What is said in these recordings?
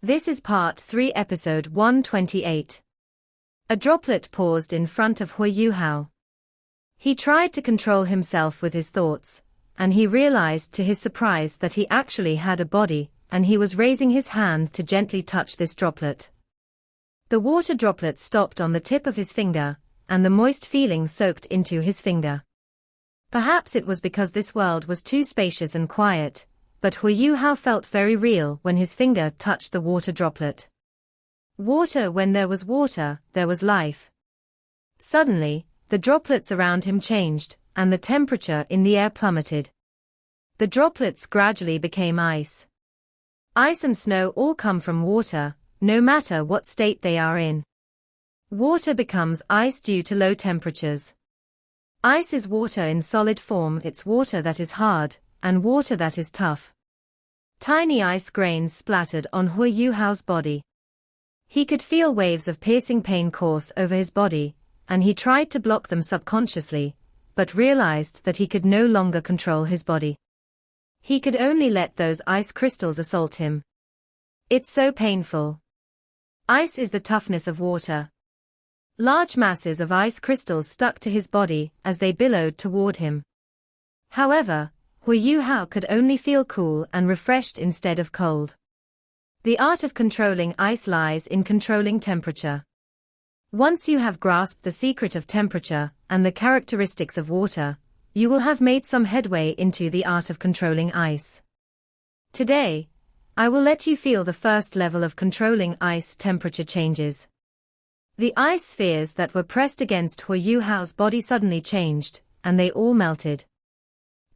This is Part 3, Episode 128. A droplet paused in front of Hu Hao. He tried to control himself with his thoughts, and he realized to his surprise that he actually had a body, and he was raising his hand to gently touch this droplet. The water droplet stopped on the tip of his finger, and the moist feeling soaked into his finger. Perhaps it was because this world was too spacious and quiet, but Hu Hao felt very real when his finger touched the water droplet. Water. When there was water, there was life. Suddenly, the droplets around him changed, and the temperature in the air plummeted. The droplets gradually became ice. Ice and snow all come from water, no matter what state they are in. Water becomes ice due to low temperatures. Ice is water in solid form. It's water that is hard, and water that is tough. Tiny ice grains splattered on Hu Hao's body. He could feel waves of piercing pain course over his body, and he tried to block them subconsciously, but realized that he could no longer control his body. He could only let those ice crystals assault him. It's so painful. Ice is the toughness of water. Large masses of ice crystals stuck to his body as they billowed toward him. However, Hu Hao could only feel cool and refreshed instead of cold. The art of controlling ice lies in controlling temperature. Once you have grasped the secret of temperature and the characteristics of water, you will have made some headway into the art of controlling ice. Today, I will let you feel the first level of controlling ice temperature changes. The ice spheres that were pressed against Hu Hao's body suddenly changed, and they all melted.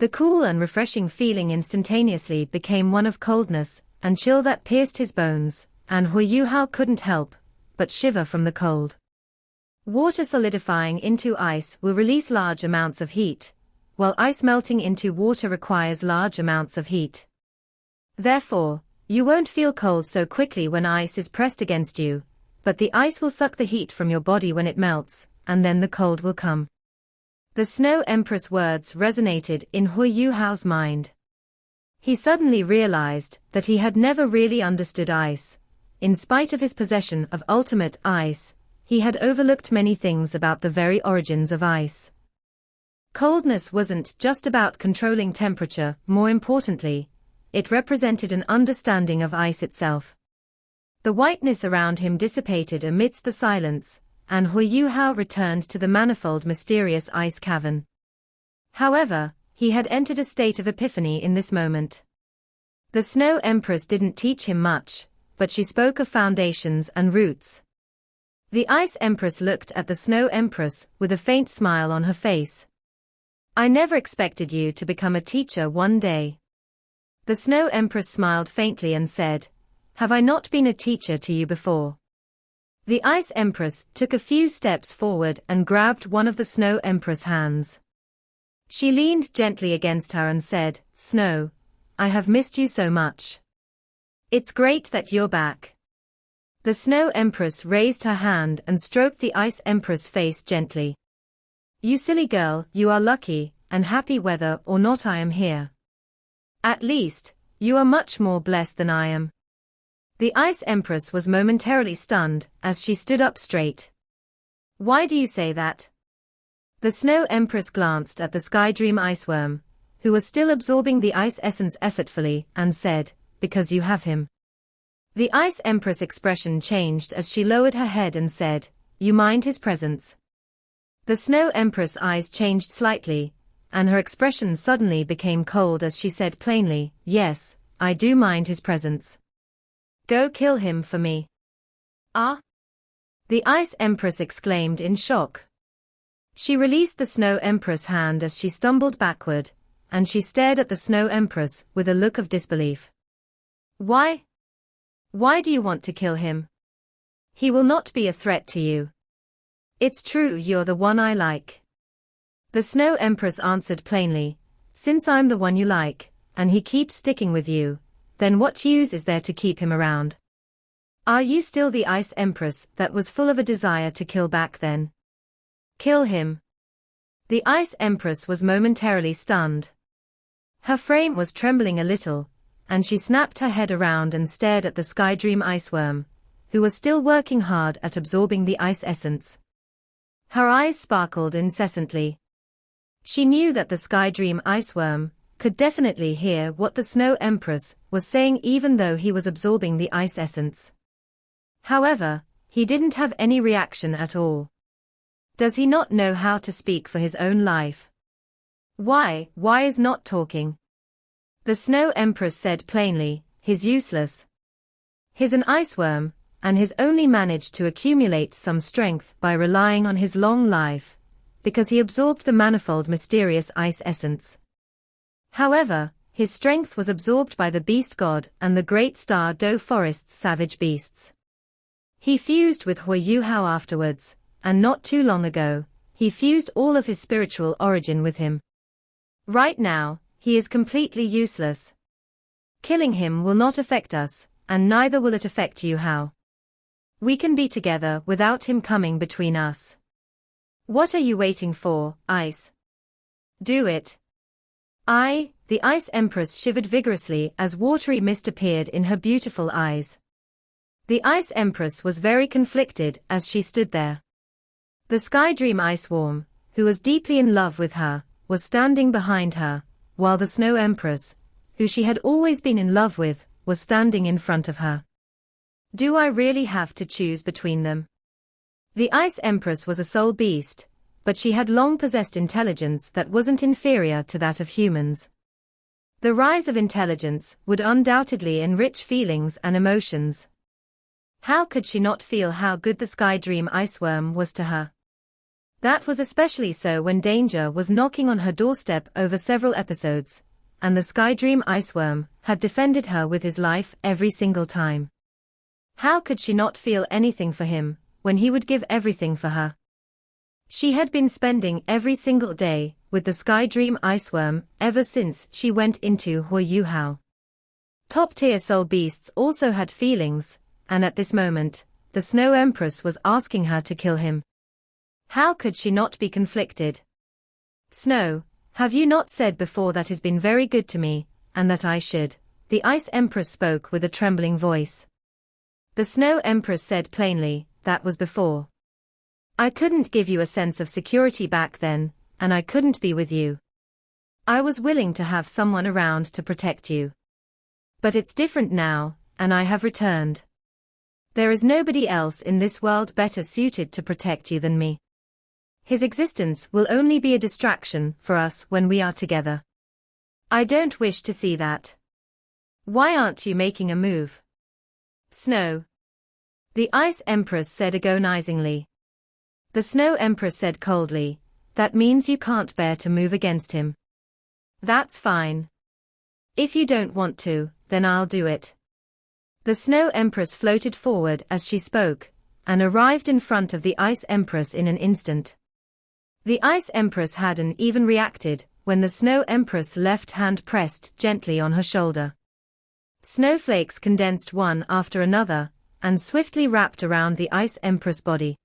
The cool and refreshing feeling instantaneously became one of coldness and chill that pierced his bones, and Hu Hao couldn't help but shiver from the cold. Water solidifying into ice will release large amounts of heat, while ice melting into water requires large amounts of heat. Therefore, you won't feel cold so quickly when ice is pressed against you, but the ice will suck the heat from your body when it melts, and then the cold will come. The Snow Empress words resonated in Hu Hao's mind. He suddenly realized that he had never really understood ice. In spite of his possession of ultimate ice, he had overlooked many things about the very origins of ice. Coldness wasn't just about controlling temperature. More importantly, it represented an understanding of ice itself. The whiteness around him dissipated amidst the silence, and Hu Hao returned to the manifold mysterious ice cavern. However, he had entered a state of epiphany in this moment. The Snow Empress didn't teach him much, but she spoke of foundations and roots. The Ice Empress looked at the Snow Empress with a faint smile on her face. I never expected you to become a teacher one day. The Snow Empress smiled faintly and said, have I not been a teacher to you before? The Ice Empress took a few steps forward and grabbed one of the Snow Empress' hands. She leaned gently against her and said, Snow, I have missed you so much. It's great that you're back. The Snow Empress raised her hand and stroked the Ice Empress' face gently. You silly girl, you are lucky, and happy whether or not I am here. At least, you are much more blessed than I am. The Ice Empress was momentarily stunned as she stood up straight. Why do you say that? The Snow Empress glanced at the Skydream Iceworm, who was still absorbing the ice essence effortfully, and said, because you have him. The Ice Empress' expression changed as she lowered her head and said, you mind his presence? The Snow Empress' eyes changed slightly, and her expression suddenly became cold as she said plainly, yes, I do mind his presence. Go kill him for me. Ah? The Ice Empress exclaimed in shock. She released the Snow Empress' hand as she stumbled backward, and she stared at the Snow Empress with a look of disbelief. Why? Why do you want to kill him? He will not be a threat to you. It's true you're the one I like. The Snow Empress answered plainly, since I'm the one you like, and he keeps sticking with you, then what use is there to keep him around? Are you still the Ice Empress that was full of a desire to kill back then? Kill him. The Ice Empress was momentarily stunned. Her frame was trembling a little, and she snapped her head around and stared at the Skydream iceworm, who was still working hard at absorbing the ice essence. Her eyes sparkled incessantly. She knew that the Skydream iceworm could definitely hear what the Snow Empress was saying even though he was absorbing the ice essence. However, he didn't have any reaction at all. Does he not know how to speak for his own life? Why is not talking? The Snow Empress said plainly, he's useless. He's an iceworm, and he's only managed to accumulate some strength by relying on his long life, because he absorbed the manifold mysterious ice essence. However, his strength was absorbed by the beast god and the great star Do Forest's savage beasts. He fused with Huayuhao afterwards, and not too long ago, he fused all of his spiritual origin with him. Right now, he is completely useless. Killing him will not affect us, and neither will it affect you how. We can be together without him coming between us. What are you waiting for, Ice? Do it. The Ice Empress shivered vigorously as watery mist appeared in her beautiful eyes. The Ice Empress was very conflicted as she stood there. The Skydream Iceworm, who was deeply in love with her, was standing behind her, while the Snow Empress, who she had always been in love with, was standing in front of her. Do I really have to choose between them? The Ice Empress was a soul beast, but she had long possessed intelligence that wasn't inferior to that of humans. The rise of intelligence would undoubtedly enrich feelings and emotions. How could she not feel how good the Skydream Iceworm was to her? That was especially so when danger was knocking on her doorstep over several episodes, and the Skydream Iceworm had defended her with his life every single time. How could she not feel anything for him, when he would give everything for her? She had been spending every single day with the Skydream Iceworm ever since she went into Huayuhao. Top-tier soul beasts also had feelings, and at this moment, the Snow Empress was asking her to kill him. How could she not be conflicted? Snow, have you not said before that has been very good to me, and that I should? The Ice Empress spoke with a trembling voice. The Snow Empress said plainly, that was before. I couldn't give you a sense of security back then, and I couldn't be with you. I was willing to have someone around to protect you. But it's different now, and I have returned. There is nobody else in this world better suited to protect you than me. His existence will only be a distraction for us when we are together. I don't wish to see that. Why aren't you making a move? Snow. The Ice Empress said agonizingly. The Snow Empress said coldly, that means you can't bear to move against him. That's fine. If you don't want to, then I'll do it. The Snow Empress floated forward as she spoke, and arrived in front of the Ice Empress in an instant. The Ice Empress hadn't even reacted when the Snow Empress' left hand pressed gently on her shoulder. Snowflakes condensed one after another, and swiftly wrapped around the Ice Empress' body.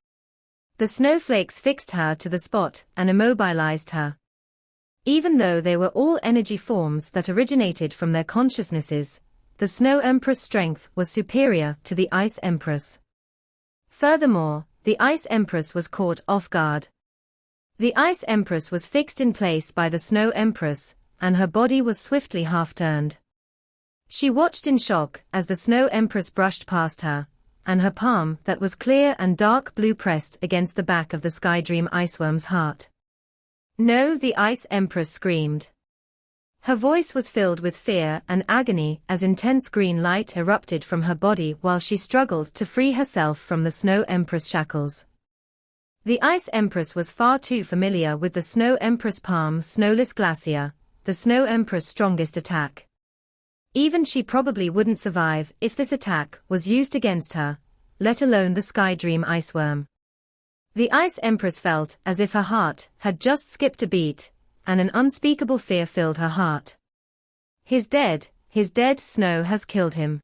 The snowflakes fixed her to the spot and immobilized her. Even though they were all energy forms that originated from their consciousnesses, the Snow Empress' strength was superior to the Ice Empress. Furthermore, the Ice Empress was caught off guard. The Ice Empress was fixed in place by the Snow Empress, and her body was swiftly half-turned. She watched in shock as the Snow Empress brushed past her, and her palm that was clear and dark blue pressed against the back of the Skydream Iceworm's heart. No, the Ice Empress screamed. Her voice was filled with fear and agony as intense green light erupted from her body while she struggled to free herself from the Snow Empress shackles. The Ice Empress was far too familiar with the Snow Empress palm Snowless Glacier, the Snow Empress' strongest attack. Even she probably wouldn't survive if this attack was used against her, let alone the Skydream Iceworm. The Ice Empress felt as if her heart had just skipped a beat, and an unspeakable fear filled her heart. He's dead, Snow has killed him.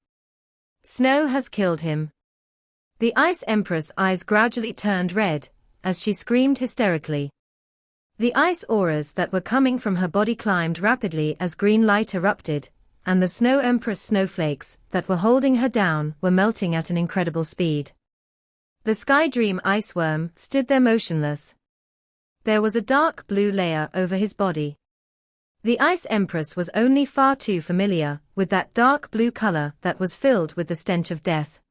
Snow has killed him. The Ice Empress' eyes gradually turned red, as she screamed hysterically. The ice auras that were coming from her body climbed rapidly as green light erupted, and the Snow Empress snowflakes that were holding her down were melting at an incredible speed. The Sky Dream Iceworm stood there motionless. There was a dark blue layer over his body. The Ice Empress was only far too familiar with that dark blue color that was filled with the stench of death.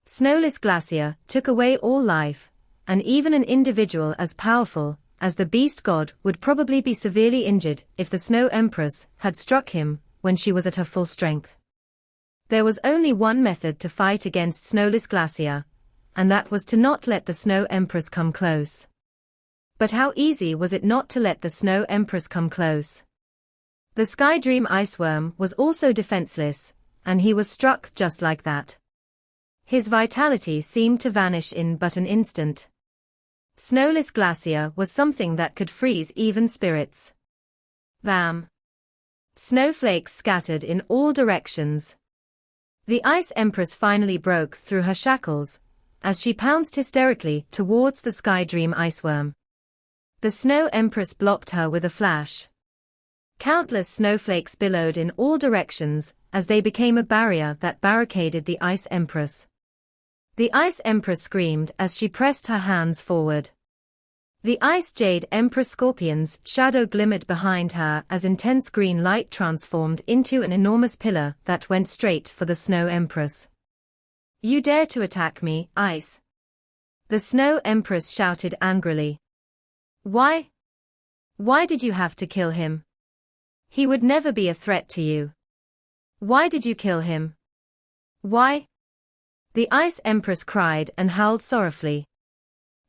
Snowless Glacier took away all life, and even an individual as powerful as the Beast God would probably be severely injured if the Snow Empress had struck him when she was at her full strength. There was only one method to fight against Snowless Glacier, and that was to not let the Snow Empress come close. But how easy was it not to let the Snow Empress come close? The Sky Dream Iceworm was also defenseless, and he was struck just like that. His vitality seemed to vanish in but an instant. Snowless Glacier was something that could freeze even spirits. Bam! Snowflakes scattered in all directions. The Ice Empress finally broke through her shackles, as she pounced hysterically towards the Sky Dream Iceworm. The Snow Empress blocked her with a flash. Countless snowflakes billowed in all directions as they became a barrier that barricaded the Ice Empress. The Ice Empress screamed as she pressed her hands forward. The Ice Jade Empress Scorpion's shadow glimmered behind her as intense green light transformed into an enormous pillar that went straight for the Snow Empress. "You dare to attack me, Ice?" the Snow Empress shouted angrily. "Why? Why did you have to kill him? He would never be a threat to you. Why did you kill him? Why?" The Ice Empress cried and howled sorrowfully.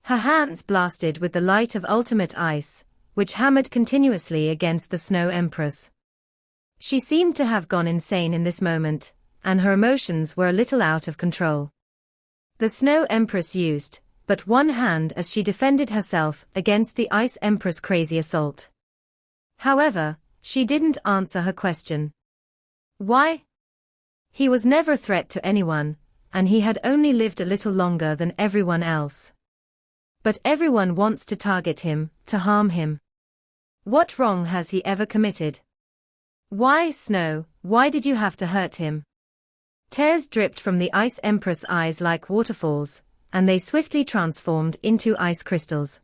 Her hands blasted with the light of ultimate ice, which hammered continuously against the Snow Empress. She seemed to have gone insane in this moment, and her emotions were a little out of control. The Snow Empress used but one hand as she defended herself against the Ice Empress' crazy assault. However, she didn't answer her question. Why? He was never a threat to anyone, and he had only lived a little longer than everyone else. But everyone wants to target him, to harm him. What wrong has he ever committed? Why, Snow, why did you have to hurt him? Tears dripped from the Ice Empress' eyes like waterfalls, and they swiftly transformed into ice crystals.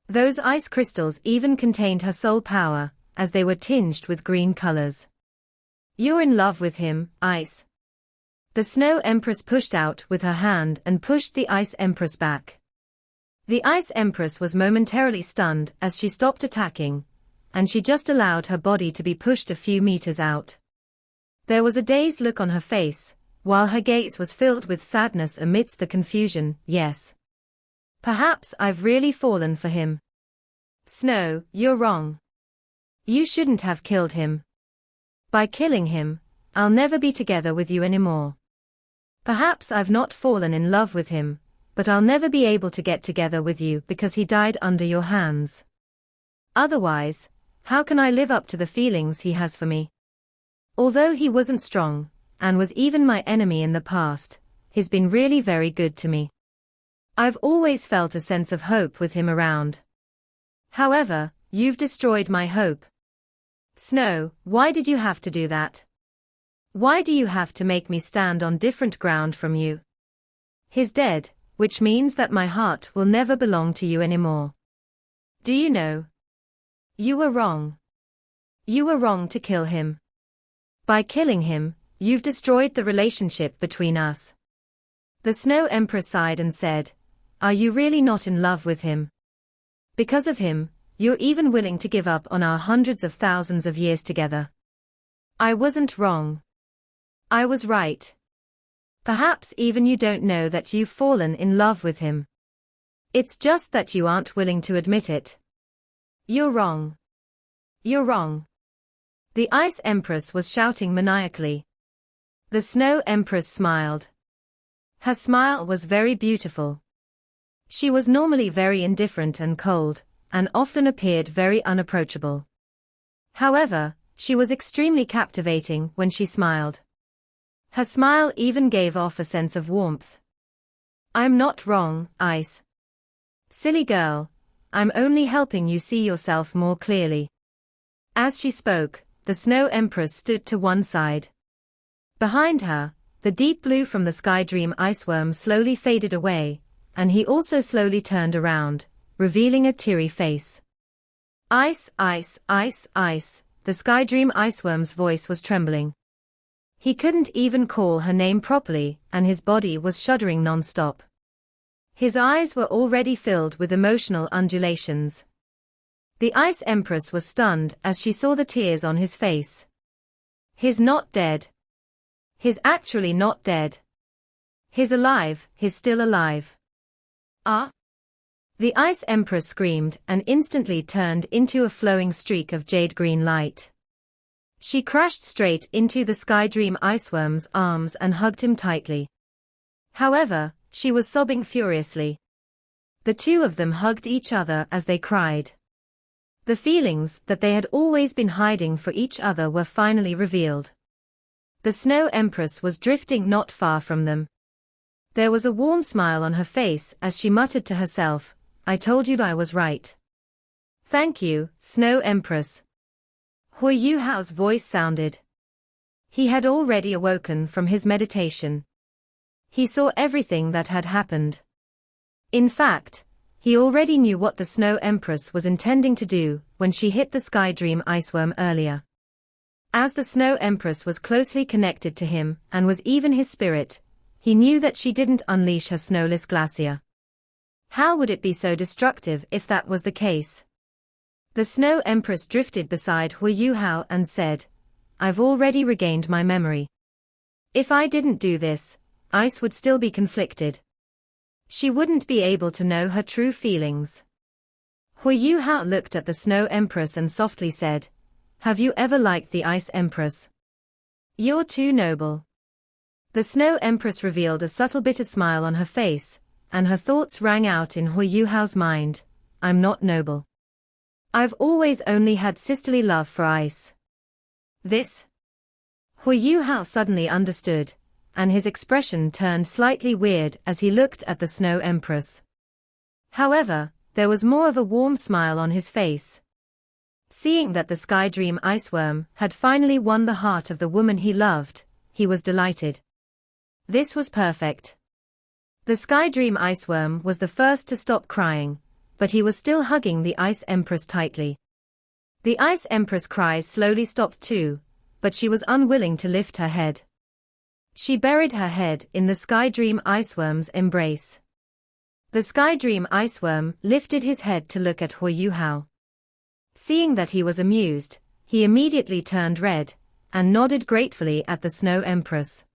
Those ice crystals even contained her soul power, as they were tinged with green colors. "You're in love with him, Ice." The Snow Empress pushed out with her hand and pushed the Ice Empress back. The Ice Empress was momentarily stunned as she stopped attacking, and she just allowed her body to be pushed a few meters out. There was a dazed look on her face, while her gaze was filled with sadness amidst the confusion. "Yes. Perhaps I've really fallen for him. Snow, you're wrong. You shouldn't have killed him. By killing him, I'll never be together with you anymore. Perhaps I've not fallen in love with him, but I'll never be able to get together with you because he died under your hands. Otherwise, how can I live up to the feelings he has for me? Although he wasn't strong, and was even my enemy in the past, he's been really very good to me. I've always felt a sense of hope with him around. However, you've destroyed my hope. Snow, why did you have to do that? Why do you have to make me stand on different ground from you? He's dead, which means that my heart will never belong to you anymore. Do you know? You were wrong. You were wrong to kill him. By killing him, you've destroyed the relationship between us." The Snow Empress sighed and said, "Are you really not in love with him? Because of him, you're even willing to give up on our hundreds of thousands of years together. I wasn't wrong. I was right. Perhaps even you don't know that you've fallen in love with him. It's just that you aren't willing to admit it. You're wrong. You're wrong." The Ice Empress was shouting maniacally. The Snow Empress smiled. Her smile was very beautiful. She was normally very indifferent and cold, and often appeared very unapproachable. However, she was extremely captivating when she smiled. Her smile even gave off a sense of warmth. "I'm not wrong, Ice. Silly girl, I'm only helping you see yourself more clearly." As she spoke, the Snow Empress stood to one side. Behind her, the deep blue from the Sky Dream iceworm slowly faded away, and he also slowly turned around, revealing a teary face. Ice, ice, ice, ice, the Sky Dream iceworm's voice was trembling. He couldn't even call her name properly, and his body was shuddering non-stop. His eyes were already filled with emotional undulations. The Ice Empress was stunned as she saw the tears on his face. He's not dead. He's actually not dead. He's alive, he's still alive. Ah! The Ice Empress screamed and instantly turned into a flowing streak of jade-green light. She crashed straight into the Sky Dream iceworm's arms and hugged him tightly. However, she was sobbing furiously. The two of them hugged each other as they cried. The feelings that they had always been hiding for each other were finally revealed. The Snow Empress was drifting not far from them. There was a warm smile on her face as she muttered to herself, "I told you I was right." "Thank you, Snow Empress." Hui Yuhao's voice sounded. He had already awoken from his meditation. He saw everything that had happened. In fact, he already knew what the Snow Empress was intending to do when she hit the Sky Dream iceworm earlier. As the Snow Empress was closely connected to him and was even his spirit, he knew that she didn't unleash her snowless glacier. How would it be so destructive if that was the case? The Snow Empress drifted beside Hui Yuhao and said, "I've already regained my memory. If I didn't do this, Ice would still be conflicted. She wouldn't be able to know her true feelings." Hui Yuhao looked at the Snow Empress and softly said, "Have you ever liked the Ice Empress? You're too noble." The Snow Empress revealed a subtle bitter smile on her face, and her thoughts rang out in Hui Yuhao's mind, "I'm not noble. I've always only had sisterly love for Ice." This? Hui Yuhao suddenly understood, and his expression turned slightly weird as he looked at the Snow Empress. However, there was more of a warm smile on his face. Seeing that the Sky Dream iceworm had finally won the heart of the woman he loved, he was delighted. This was perfect. The Sky Dream iceworm was the first to stop crying, but he was still hugging the Ice Empress tightly. The Ice Empress' cries slowly stopped too, but she was unwilling to lift her head. She buried her head in the Sky Dream iceworm's embrace. The Sky Dream iceworm lifted his head to look at Hui Yuhao. Seeing that he was amused, he immediately turned red, and nodded gratefully at the Snow Empress.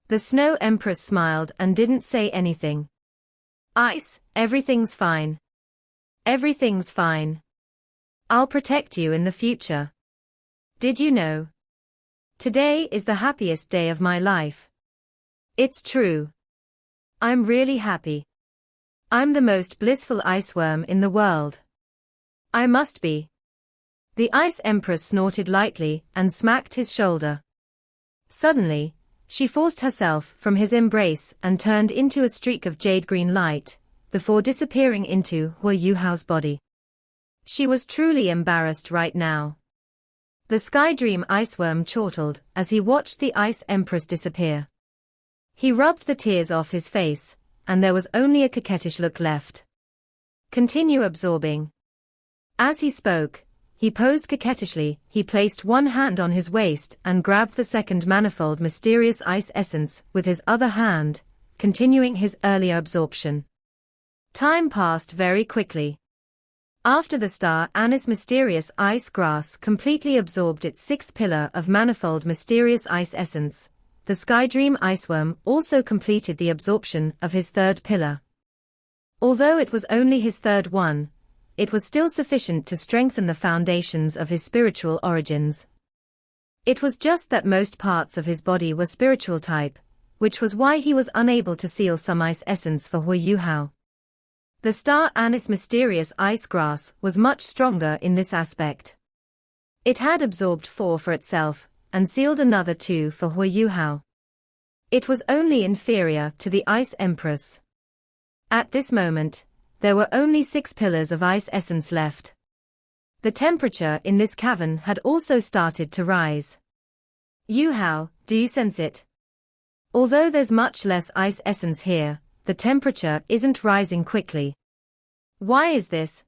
The Snow Empress smiled and didn't say anything. "Ice, everything's fine. Everything's fine. I'll protect you in the future. Did you know? Today is the happiest day of my life. It's true. I'm really happy. I'm the most blissful iceworm in the world. I must be." The Ice Empress snorted lightly and smacked his shoulder. Suddenly, she forced herself from his embrace and turned into a streak of jade-green light, before disappearing into Hui Yuhao's body. She was truly embarrassed right now. The Sky Dream iceworm chortled as he watched the Ice Empress disappear. He rubbed the tears off his face, and there was only a coquettish look left. "Continue absorbing." As he spoke, he posed coquettishly. He placed one hand on his waist and grabbed the second manifold mysterious ice essence with his other hand, continuing his earlier absorption. Time passed very quickly. After the star anise mysterious ice grass completely absorbed its sixth pillar of manifold mysterious ice essence, the Sky Dream iceworm also completed the absorption of his third pillar. Although it was only his third one, it was still sufficient to strengthen the foundations of his spiritual origins. It was just that most parts of his body were spiritual type, which was why he was unable to seal some ice essence for Hui Yuhao. The star anise mysterious ice grass was much stronger in this aspect. It had absorbed 4 for itself, and sealed another 2 for Hui Yuhao. It was only inferior to the Ice Empress. At this moment, there were only 6 pillars of ice essence left. The temperature in this cavern had also started to rise. Yu Hao, do you sense it? Although there's much less ice essence here, the temperature isn't rising quickly. Why is this?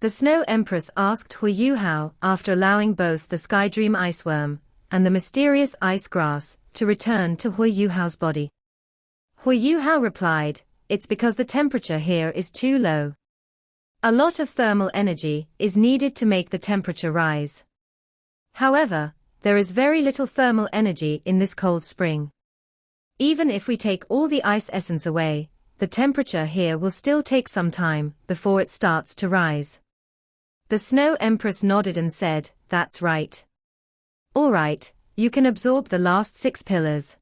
The Snow Empress asked Hu Yu Hao after allowing both the Sky Dream Iceworm and the mysterious ice grass to return to Hu Yu Hao's body. Hu Yu Hao replied, it's because the temperature here is too low. A lot of thermal energy is needed to make the temperature rise. However, there is very little thermal energy in this cold spring. Even if we take all the ice essence away, the temperature here will still take some time before it starts to rise. The Snow Empress nodded and said, that's right. All right, you can absorb the last 6 pillars.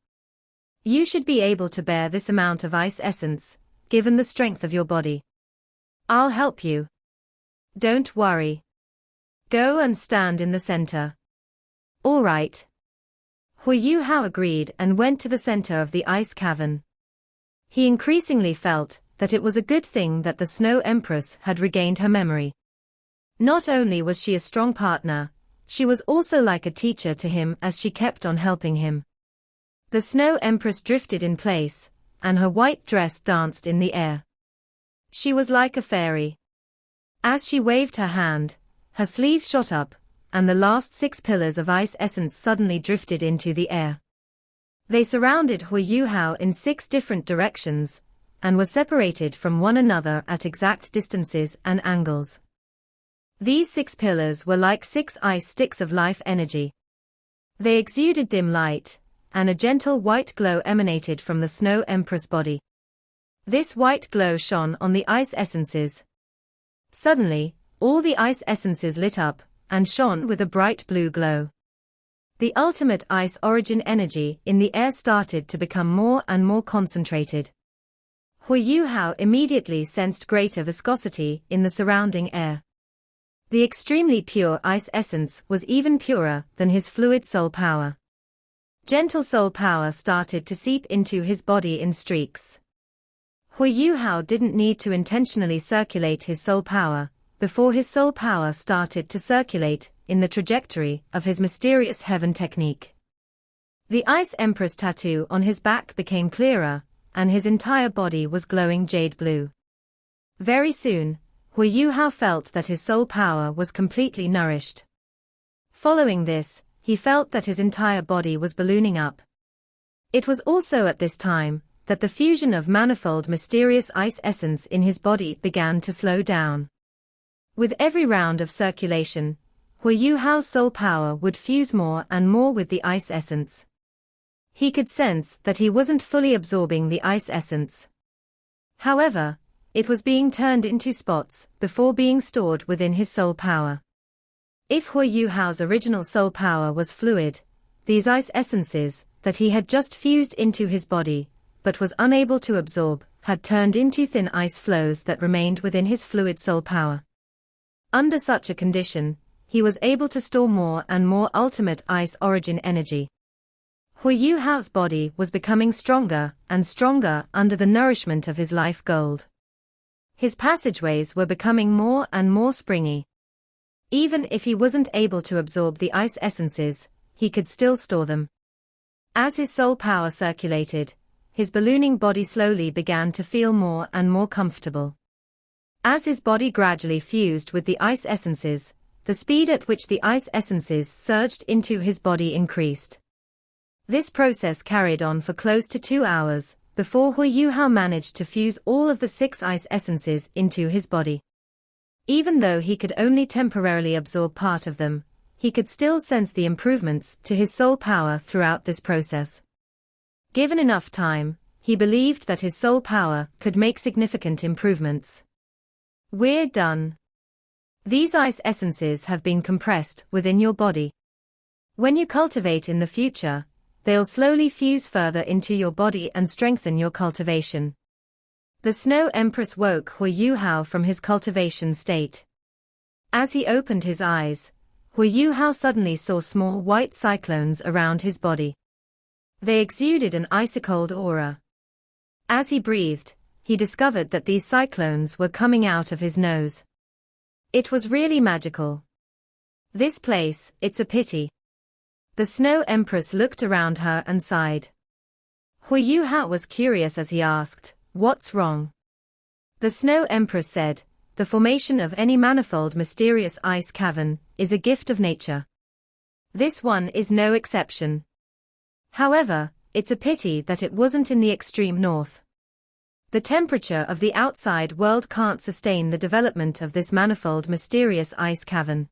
You should be able to bear this amount of ice essence, given the strength of your body. I'll help you. Don't worry. Go and stand in the center. All right. Hu Yu Hao agreed and went to the center of the ice cavern. He increasingly felt that it was a good thing that the Snow Empress had regained her memory. Not only was she a strong partner, she was also like a teacher to him as she kept on helping him. The Snow Empress drifted in place, and her white dress danced in the air. She was like a fairy. As she waved her hand, her sleeves shot up, and the last 6 pillars of ice essence suddenly drifted into the air. They surrounded Hu Yu Hao in 6 different directions, and were separated from one another at exact distances and angles. These 6 pillars were like 6 ice sticks of life energy. They exuded dim light, and a gentle white glow emanated from the Snow Empress body. This white glow shone on the ice essences. Suddenly, all the ice essences lit up, and shone with a bright blue glow. The ultimate ice origin energy in the air started to become more and more concentrated. Hu Yu Hao immediately sensed greater viscosity in the surrounding air. The extremely pure ice essence was even purer than his fluid soul power. Gentle soul power started to seep into his body in streaks. Hu Yu Hao didn't need to intentionally circulate his soul power, before his soul power started to circulate in the trajectory of his mysterious heaven technique. The Ice Empress tattoo on his back became clearer, and his entire body was glowing jade blue. Very soon, Hu Yu Hao felt that his soul power was completely nourished. Following this, he felt that his entire body was ballooning up. It was also at this time that the fusion of manifold mysterious ice essence in his body began to slow down. With every round of circulation, Hu Yu Hao's soul power would fuse more and more with the ice essence. He could sense that he wasn't fully absorbing the ice essence. However, it was being turned into spots before being stored within his soul power. If Hu Yu Hao's original soul power was fluid, these ice essences that he had just fused into his body, but was unable to absorb, had turned into thin ice flows that remained within his fluid soul power. Under such a condition, he was able to store more and more ultimate ice origin energy. Hu Yu Hao's body was becoming stronger and stronger under the nourishment of his life gold. His passageways were becoming more and more springy. Even if he wasn't able to absorb the ice essences, he could still store them. As his soul power circulated, his ballooning body slowly began to feel more and more comfortable. As his body gradually fused with the ice essences, the speed at which the ice essences surged into his body increased. This process carried on for close to 2 hours, before Hu Yu Hao managed to fuse all of the 6 ice essences into his body. Even though he could only temporarily absorb part of them, he could still sense the improvements to his soul power throughout this process. Given enough time, he believed that his soul power could make significant improvements. We're done. These ice essences have been compressed within your body. When you cultivate in the future, they'll slowly fuse further into your body and strengthen your cultivation. The Snow Empress woke Hu Yu Hao from his cultivation state. As he opened his eyes, Hu Yu Hao suddenly saw small white cyclones around his body. They exuded an icy-cold aura. As he breathed, he discovered that these cyclones were coming out of his nose. It was really magical. This place, it's a pity. The Snow Empress looked around her and sighed. Hui Yuhao was curious as he asked, "What's wrong?" The Snow Empress said, "The formation of any manifold mysterious ice cavern is a gift of nature. This one is no exception. However, it's a pity that it wasn't in the extreme north. The temperature of the outside world can't sustain the development of this manifold mysterious ice cavern.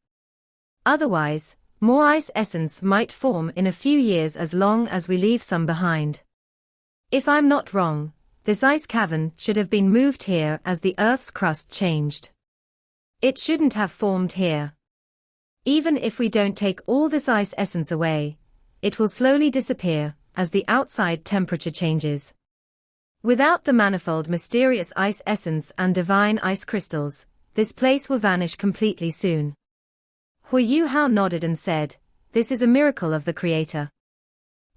Otherwise, more ice essence might form in a few years as long as we leave some behind. If I'm not wrong, this ice cavern should have been moved here as the Earth's crust changed. It shouldn't have formed here. Even if we don't take all this ice essence away, it will slowly disappear as the outside temperature changes. Without the manifold mysterious ice essence and divine ice crystals, this place will vanish completely soon." Hui Yuhao nodded and said, "This is a miracle of the Creator.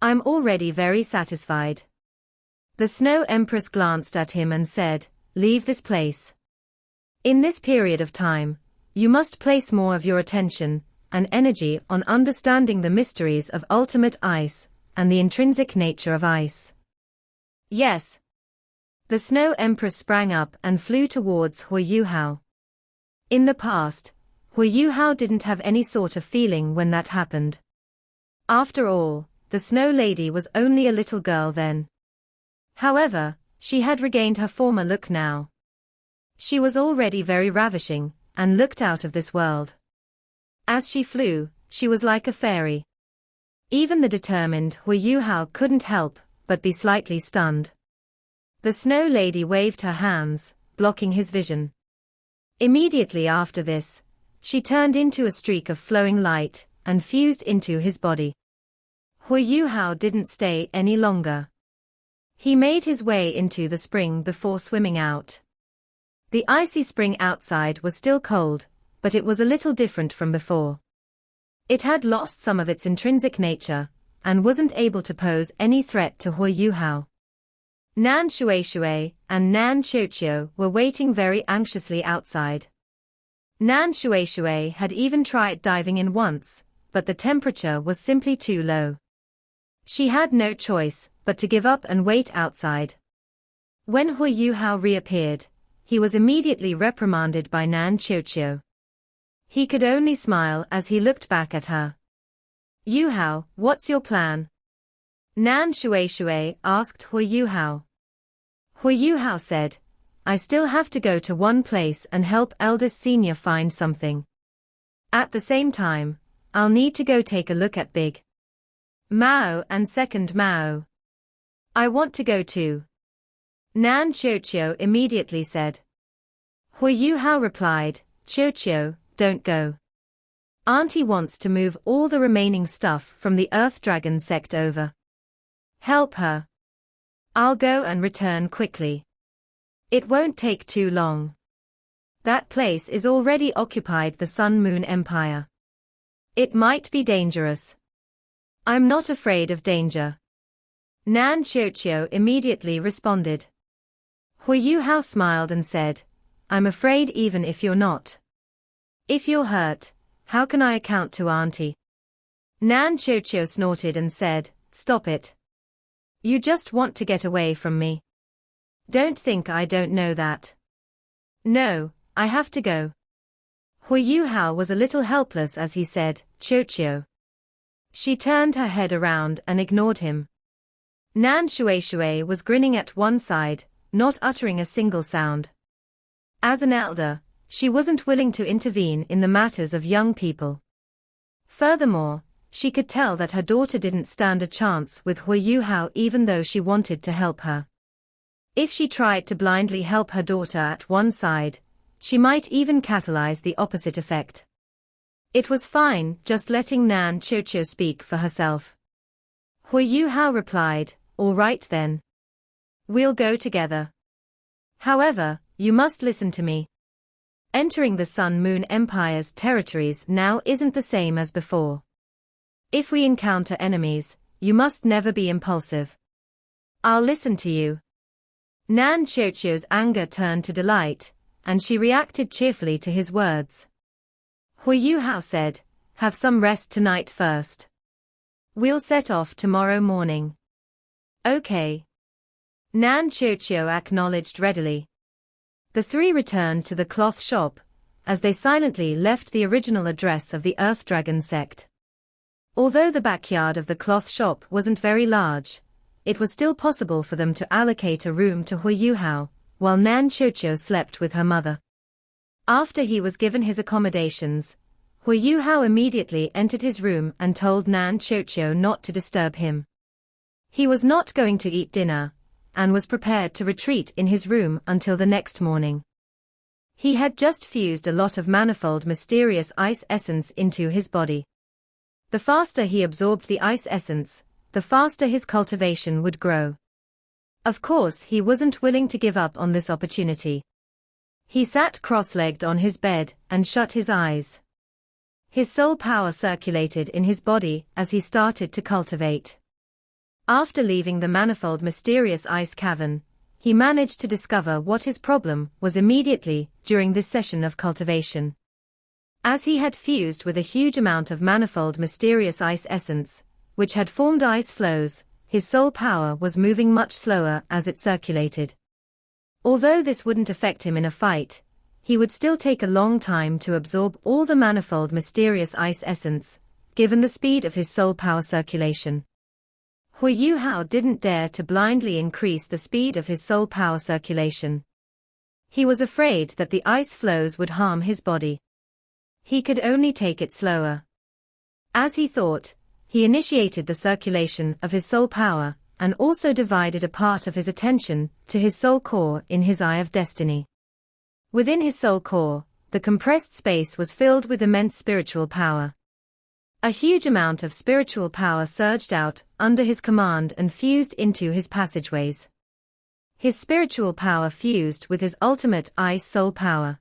I'm already very satisfied." The Snow Empress glanced at him and said, "Leave this place. In this period of time, you must place more of your attention and energy on understanding the mysteries of ultimate ice and the intrinsic nature of ice." "Yes." The Snow Empress sprang up and flew towards Hui Yuhao. In the past, Hui Yuhao didn't have any sort of feeling when that happened. After all, the Snow Lady was only a little girl then. However, she had regained her former look now. She was already very ravishing, and looked out of this world. As she flew, she was like a fairy. Even the determined Hui Yuhao couldn't help but be slightly stunned. The Snow Lady waved her hands, blocking his vision. Immediately after this, she turned into a streak of flowing light and fused into his body. Hui Yuhao didn't stay any longer. He made his way into the spring before swimming out. The icy spring outside was still cold, but it was a little different from before. It had lost some of its intrinsic nature, and wasn't able to pose any threat to Hui Yuhao. Nan Shueishui and Nan Qiuqiu were waiting very anxiously outside. Nan Shueishui had even tried diving in once, but the temperature was simply too low. She had no choice but to give up and wait outside. When Hui Yuhao reappeared, he was immediately reprimanded by Nan Qiuqiu. He could only smile as he looked back at her. "Yuhao, what's your plan?" Nan Shueishui asked Hui Yuhao. Hui Yuhao said, "I still have to go to one place and help eldest senior find something. At the same time, I'll need to go take a look at Big Mao and Second Mao. I want to go too." Nan Qiuqiu immediately said. Hui Yuhao replied, "Qiuqiu, don't go. Auntie wants to move all the remaining stuff from the Earth Dragon sect over. Help her. I'll go and return quickly. It won't take too long. That place is already occupied the Sun Moon Empire. It might be dangerous." "I'm not afraid of danger." Nan Qiuqiu immediately responded. Hui Yuhao smiled and said, "I'm afraid even if you're not. If you're hurt, how can I account to Auntie?" Nan Qiuqiu snorted and said, "Stop it. You just want to get away from me. Don't think I don't know that. No, I have to go." Hui Yuhao was a little helpless as he said, "Qiuqiu." She turned her head around and ignored him. Nan Shueishui was grinning at one side, not uttering a single sound. As an elder, she wasn't willing to intervene in the matters of young people. Furthermore, she could tell that her daughter didn't stand a chance with Hui Yuhao even though she wanted to help her. If she tried to blindly help her daughter at one side, she might even catalyze the opposite effect. It was fine just letting Nan Qiuqiu speak for herself. Hui Yuhao replied, "All right then. We'll go together. However, you must listen to me. Entering the Sun Moon Empire's territories now isn't the same as before. If we encounter enemies, you must never be impulsive. I'll listen to you." Nan Qiuqiu's anger turned to delight, and she reacted cheerfully to his words. Hu Hao said, "Have some rest tonight first. We'll set off tomorrow morning." "Okay." Nan Qiuqiu acknowledged readily. The three returned to the cloth shop, as they silently left the original address of the Earth Dragon sect. Although the backyard of the cloth shop wasn't very large, it was still possible for them to allocate a room to Hu Hao, while Nan Qiuqiu slept with her mother. After he was given his accommodations, Hu Hao immediately entered his room and told Nan Qiuqiu not to disturb him. He was not going to eat dinner, and was prepared to retreat in his room until the next morning. He had just fused a lot of manifold mysterious ice essence into his body. The faster he absorbed the ice essence, the faster his cultivation would grow. Of course, he wasn't willing to give up on this opportunity. He sat cross-legged on his bed and shut his eyes. His soul power circulated in his body as he started to cultivate. After leaving the manifold mysterious ice cavern, he managed to discover what his problem was immediately during this session of cultivation. As he had fused with a huge amount of manifold mysterious ice essence, which had formed ice flows, his soul power was moving much slower as it circulated. Although this wouldn't affect him in a fight, he would still take a long time to absorb all the manifold mysterious ice essence, given the speed of his soul power circulation. Hu Hao didn't dare to blindly increase the speed of his soul power circulation. He was afraid that the ice flows would harm his body. He could only take it slower. As he thought, he initiated the circulation of his soul power, and also divided a part of his attention to his soul core in his Eye of Destiny. Within his soul core, the compressed space was filled with immense spiritual power. A huge amount of spiritual power surged out under his command and fused into his passageways. His spiritual power fused with his ultimate ice soul power.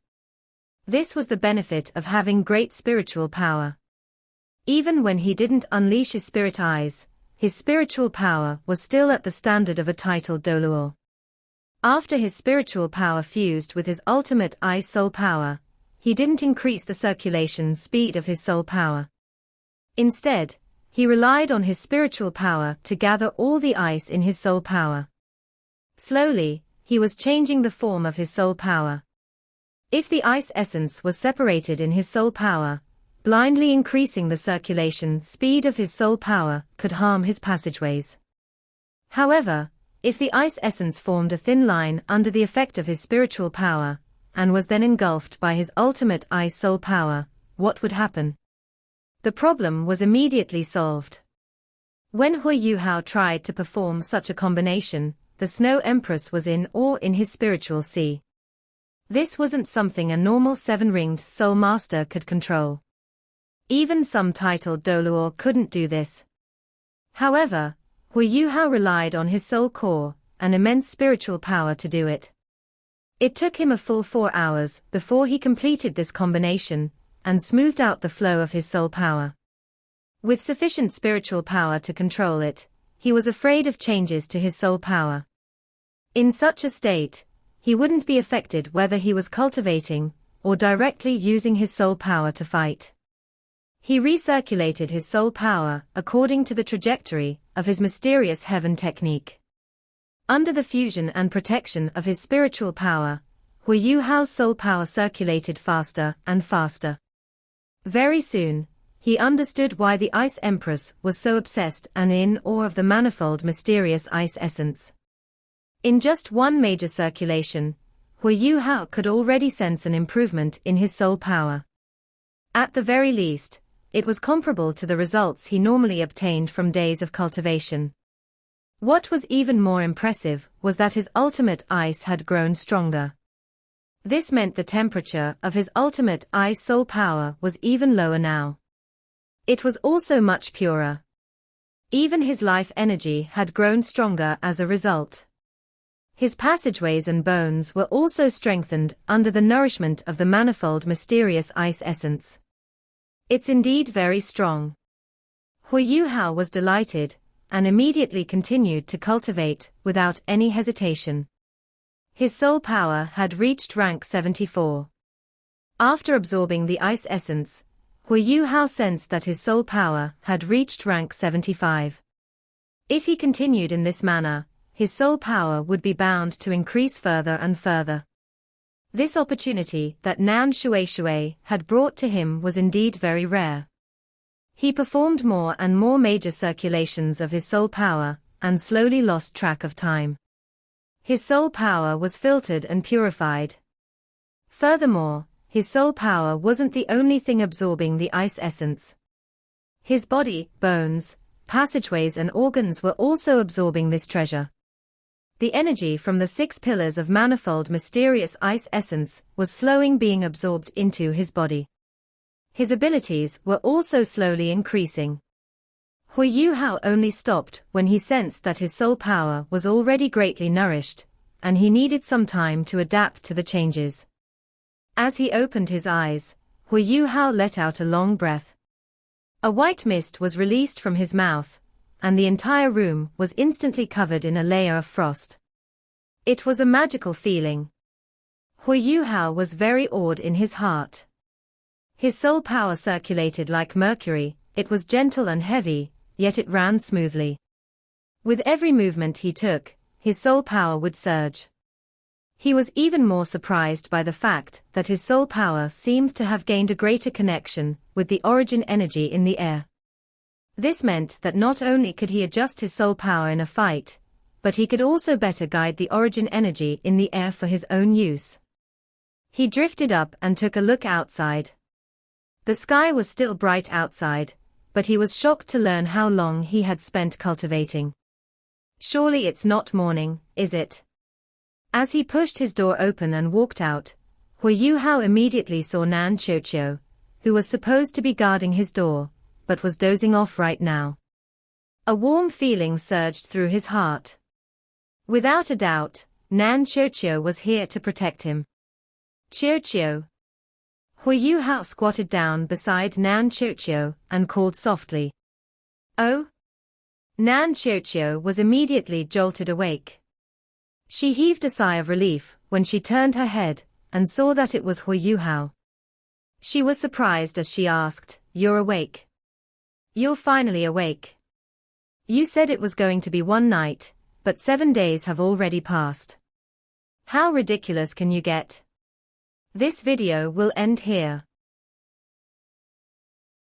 This was the benefit of having great spiritual power. Even when he didn't unleash his spirit eyes, his spiritual power was still at the standard of a titled Doluo. After his spiritual power fused with his ultimate ice soul power, he didn't increase the circulation speed of his soul power. Instead, he relied on his spiritual power to gather all the ice in his soul power. Slowly, he was changing the form of his soul power. If the ice essence was separated in his soul power, blindly increasing the circulation speed of his soul power could harm his passageways. However, if the ice essence formed a thin line under the effect of his spiritual power, and was then engulfed by his ultimate ice soul power, what would happen? The problem was immediately solved. When Hu Hao tried to perform such a combination, the Snow Empress was in awe in his spiritual sea. This wasn't something a normal seven-ringed soul master could control. Even some titled Doluo couldn't do this. However, Hu Hao relied on his soul core, an immense spiritual power to do it. It took him a full 4 hours before he completed this combination, and smoothed out the flow of his soul power. With sufficient spiritual power to control it, he was afraid of changes to his soul power. In such a state, he wouldn't be affected whether he was cultivating, or directly using his soul power to fight. He recirculated his soul power according to the trajectory of his mysterious heaven technique. Under the fusion and protection of his spiritual power, Hu Hao's soul power circulated faster and faster. Very soon, he understood why the Ice Empress was so obsessed and in awe of the manifold mysterious ice essence. In just one major circulation, Hu Hao could already sense an improvement in his soul power. At the very least, it was comparable to the results he normally obtained from days of cultivation. What was even more impressive was that his ultimate ice had grown stronger. This meant the temperature of his ultimate ice soul power was even lower now. It was also much purer. Even his life energy had grown stronger as a result. His passageways and bones were also strengthened under the nourishment of the manifold mysterious ice essence. It's indeed very strong. Hu Hao was delighted, and immediately continued to cultivate without any hesitation. His soul power had reached rank 74. After absorbing the ice essence, Hu Yuhao sensed that his soul power had reached rank 75. If he continued in this manner, his soul power would be bound to increase further and further. This opportunity that Nan Shui had brought to him was indeed very rare. He performed more and more major circulations of his soul power, and slowly lost track of time. His soul power was filtered and purified. Furthermore, his soul power wasn't the only thing absorbing the ice essence. His body, bones, passageways and organs were also absorbing this treasure. The energy from the 6 pillars of manifold mysterious ice essence was slowly being absorbed into his body. His abilities were also slowly increasing. Hu Yuhao only stopped when he sensed that his soul power was already greatly nourished, and he needed some time to adapt to the changes. As he opened his eyes, Hu Yuhao let out a long breath. A white mist was released from his mouth, and the entire room was instantly covered in a layer of frost. It was a magical feeling. Hu Yuhao was very awed in his heart. His soul power circulated like mercury, it was gentle and heavy, yet it ran smoothly. With every movement he took, his soul power would surge. He was even more surprised by the fact that his soul power seemed to have gained a greater connection with the origin energy in the air. This meant that not only could he adjust his soul power in a fight, but he could also better guide the origin energy in the air for his own use. He drifted up and took a look outside. The sky was still bright outside, but he was shocked to learn how long he had spent cultivating. Surely it's not morning, is it? As he pushed his door open and walked out, Hu Yuhao immediately saw Nan Qiuqiu, who was supposed to be guarding his door, but was dozing off right now. A warm feeling surged through his heart. Without a doubt, Nan Qiuqiu was here to protect him. Qiuqiu. Hu Yuhao squatted down beside Nan Qiuqiu and called softly. Oh? Nan Qiuqiu was immediately jolted awake. She heaved a sigh of relief when she turned her head and saw that it was Hu Yuhao. She was surprised as she asked, "You're awake? You're finally awake. You said it was going to be one night, but 7 days have already passed. How ridiculous can you get?" This video will end here.